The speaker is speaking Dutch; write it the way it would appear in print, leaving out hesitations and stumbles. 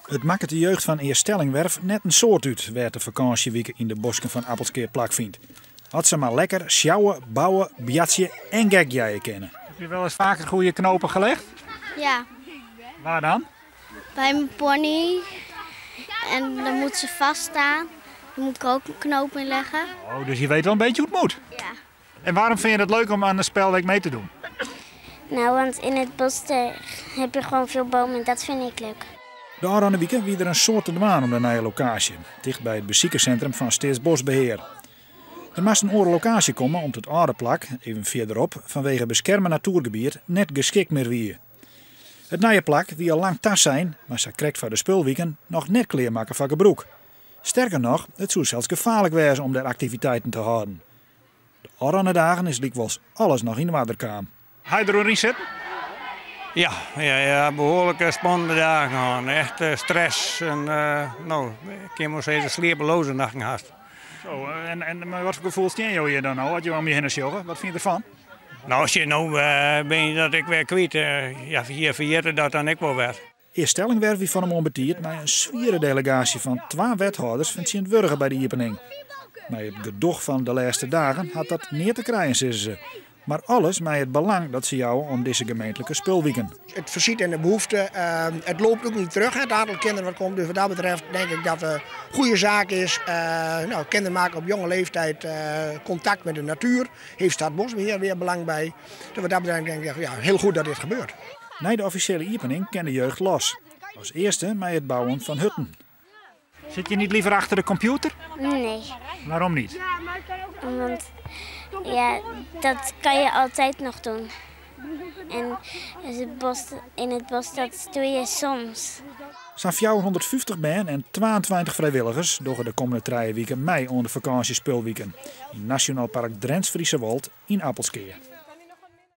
Het maakt de jeugd van Eerstellingwerf net een soort uit, werd de vakantieweek in de bosken van Appelskeer plak vindt. Had ze maar lekker sjouwen, bouwen, bjatsje en gekjijen kennen. Heb je wel eens vaker goede knopen gelegd? Ja, Waar dan? bij mijn pony. En dan moet ze vaststaan. Dan moet ik er ook een knoop in leggen. Oh, dus je weet wel een beetje hoe het moet. Ja. En waarom vind je het leuk om aan de spelweek mee te doen? Nou, want in het bos heb je gewoon veel bomen en dat vind ik leuk. De Oranje Wieken wie er een soort te dwaan om de nieuwe locatie, dicht bij het beziekerscentrum van Staatsbosbeheer. Er moest een andere locatie komen om het oude plak, even verderop, vanwege beschermd natuurgebied net geschikt meer wie. Het nieuwe plak wie al lang tas zijn, maar ze krijgt voor de spulwieken nog net kleermaken van gebroek. Sterker nog, het zou zelfs gevaarlijk wezen om daar activiteiten te houden. De oranje dagen is dikwijls alles nog in de waterkaam. Ga je er een reset? Ja, behoorlijke spannende dagen gehad. Echt stress en ik heb maar steeds een sleepeloze nacht gehad. Zo, maar wat voor gevoel steen je hier dan nou? Had je om je heen sjoggen? Wat vind je ervan? Nou, als je nou ben je dat ik weer kwijt, hier verjette dat dan ik wel werd. Eerstellingwerf wie van hem onbetierd met een zwiere delegatie van 2 wethouders van Sint-Wurgen bij de opening. Met het gedoog van de laatste dagen had dat niet te krijgen, zeggen ze. Maar alles met het belang dat ze jou om deze gemeentelijke spulwieken. Het voorziet en de behoefte, het loopt ook niet terug, het aantal kinderen wat komt. Dus wat dat betreft denk ik dat het een goede zaak is. Kinderen maken op jonge leeftijd contact met de natuur. Heeft Staatsbosbeheer weer belang bij. Dus wat dat betreft denk ik heel goed dat dit gebeurt. Na de officiële opening kan de jeugd los. Als eerste met het bouwen van hutten. Zit je niet liever achter de computer? Nee, Waarom niet? want ja, dat kan je altijd nog doen. En in het bos, dat doe je soms. Zo'n 450 man en 22 vrijwilligers doggen de komende 3 weken mei onder vakantiespulweken in Nationaal Park Drents-Friese Wold in Appelskeer.